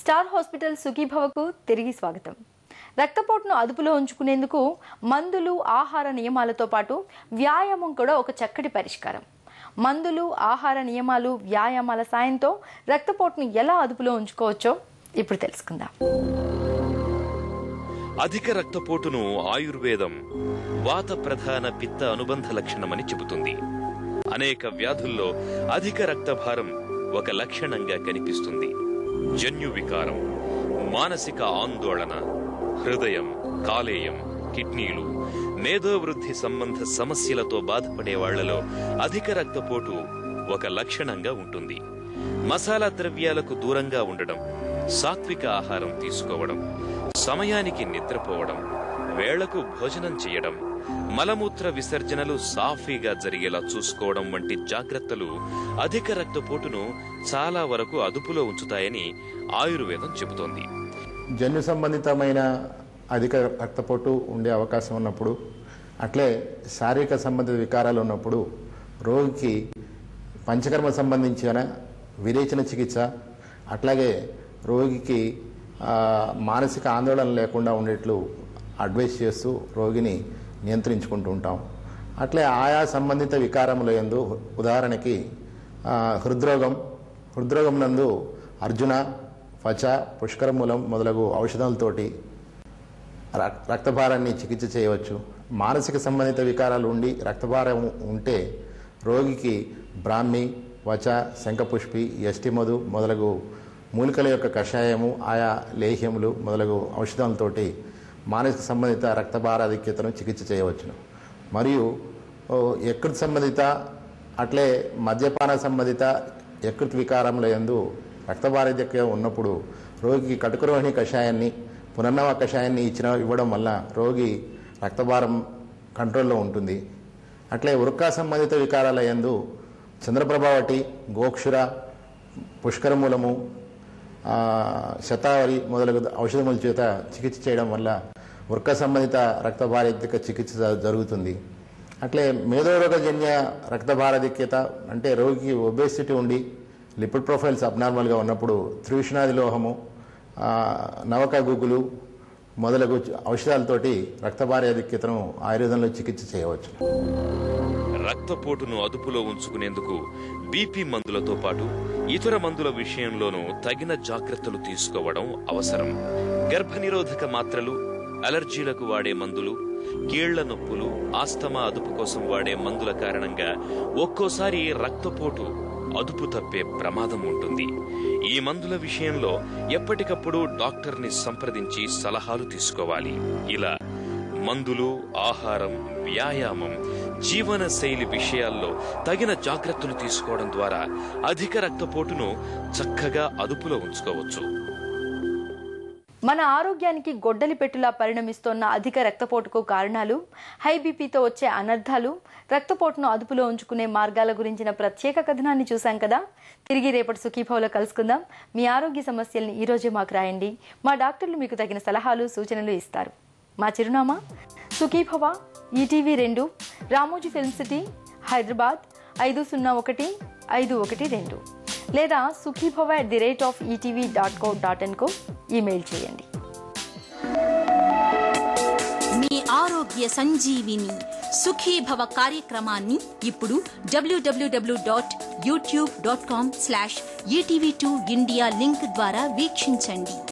Star hospital సుఖీభవకు తిరిగి స్వాగతం. రక్తపోటును అదుపులో ఉంచుకునేందుకు మందులు, ఆహార నియమాలతో పాటు వ్యాయామం కూడా ఒక చక్కటి పరిష్కారం. మందులు, ఆహార నియమాలు, వ్యాయామాల సాయంతో రక్తపోటును ఎలా అదుపులో ఉంచుకోవచ్చో ఇప్పుడు తెలుసుకుందాం. అధిక రక్తపోటును ఆయుర్వేదం వాత ప్రధాన పిత్త అనుబంధ లక్షణమని చెబుతుంది. అనేక వ్యాధుల్లో అధిక రక్తభారం ఒక లక్షణంగా కనిపిస్తుంది. జన్యు వికారం, మానసిక ఆందోళన, హృదయం, కాలేయం, కిడ్నీలు, మేధోవృద్ధి సంబంధ సమస్యలతో బాధపడే వాళ్లలో అధిక రక్తపోటు ఒక లక్షణంగా ఉంటుంది. మసాలా ద్రవ్యాలకు దూరంగా ఉండడం, సాత్విక ఆహారం తీసుకోవడం, సమయానికి నిద్రపోవడం, వేళకు భోజనం చేయడం, మలమూత్ర విసర్జనలు సాఫీగా జరిగేలా చూసుకోవడం వంటి జాగ్రత్తలు అధిక రక్తపోటును చాలా వరకు అదుపులో ఉంచుతాయని ఆయుర్వేదం చెబుతోంది. జన్యు సంబంధితమైన అధిక రక్తపోటు ఉండే అవకాశం ఉన్నప్పుడు, అట్లే శారీరక సంబంధిత వికారాలు ఉన్నప్పుడు రోగికి పంచకర్మ సంబంధించిన విరేచన చికిత్స, అట్లాగే రోగికి మానసిక ఆందోళన లేకుండా ఉండేట్లు అడ్వైస్ చేస్తూ రోగిని నియంత్రించుకుంటూ ఉంటాం. అట్లే ఆయా సంబంధిత వికారముల యందు ఉదాహరణకి హృద్రోగం నందు అర్జున, ఫచ, పుష్కరమూలం మొదలగు ఔషధాలతోటి రక్తభారాన్ని చికిత్స చేయవచ్చు. మానసిక సంబంధిత వికారాలు ఉండి రక్తభారం ఉంటే రోగికి బ్రాహ్మి, వచ, శంఖపుష్పి, యష్టిమధు మొదలగు మూలికల యొక్క కషాయము, ఆయా లేహ్యములు మొదలగు ఔషధాలతోటి మానసిక సంబంధిత రక్తభారాధిక్యతను చికిత్స చేయవచ్చును. మరియు యకృత్ సంబంధిత అట్లే మద్యపాన సంబంధిత యకృత్ వికారముల యందు రక్తభారాధిక్యం ఉన్నప్పుడు రోగికి కటుకురోహిణి కషాయాన్ని, పునర్నవ కషాయాన్ని ఇవ్వడం వల్ల రోగి రక్తభారం కంట్రోల్లో ఉంటుంది. అట్లే వృక్కా సంబంధిత వికారాల యందు చంద్రప్రభావటి, గోక్షుర, పుష్కరమూలము, శతావరి మొదలగు ఔషధముల చేత చికిత్స చేయడం వల్ల వృక్క సంబంధిత రక్తభారాధిక్య చికిత్స జరుగుతుంది. అట్లే మేధోరోగజన్య రక్తభారాధిక్యత అంటే రోగికి ఒబేసిటీ ఉండి లిపిడ్ ప్రొఫైల్స్ అబ్నార్మల్గా ఉన్నప్పుడు త్రివిష్ణాది లోహము, నవక గుగ్గులు మొదలగు ఔషధాలతోటి రక్తభారాధిక్యతను ఆయుర్వేదంలో చికిత్స చేయవచ్చు. రక్తపోటును అదుపులో ఉంచుకునేందుకు బీపీ మందులతో పాటు ఇతర మందుల విషయంలోనూ తగిన జాగ్రత్తలు తీసుకోవడం అవసరం. గర్భనిరోధక మాత్రలు, అలర్జీలకు వాడే మందులు, కీళ్ల నొప్పులు, ఆస్తమా అదుపు కోసం వాడే మందుల కారణంగా ఒక్కోసారి రక్తపోటు అదుపు తప్పే ప్రమాదం ఉంటుంది. ఈ మందుల విషయంలో ఎప్పటికప్పుడు డాక్టర్ని సంప్రదించి సలహాలు తీసుకోవాలి. ఇలా మందులు, ఆహారం, వ్యాయామం, జీవన శైలి విషయాల్లో తగిన జాగ్రత్తలు తీసుకోవడం ద్వారా అధిక రక్తపోటును చక్కగా అదుపులో ఉంచుకోవచ్చు. మన ఆరోగ్యానికి గొడ్డలి పెట్టులా పరిణమిస్తోన్న అధిక రక్తపోటుకు కారణాలు, హై బీపీతో వచ్చే అనర్థాలు, రక్తపోటును అదుపులో ఉంచుకునే మార్గాల గురించిన ప్రత్యేక కథనాన్ని చూశాం కదా. తిరిగి రేపటి సుఖీభవలో కలుసుకుందాం. మీ ఆరోగ్య సమస్యల్ని ఈ రోజే మాకు రాయండి. మా డాక్టర్లు మీకు తగిన సలహాలు, సూచనలు ఇస్తారు. మా చిరునామా Sukhibhava, ETV 2, Ramoji film city, Hyderabad 501512 లేదా sukhibhava@etv.co.in కు ఈమెయిల్ చేయండి. మీ ఆరోగ్య సంజీవిని సుఖీభవ కార్యక్రమాన్ని ఇప్పుడు www.youtube.com/etv2india లింక్ ద్వారా వీక్షించండి.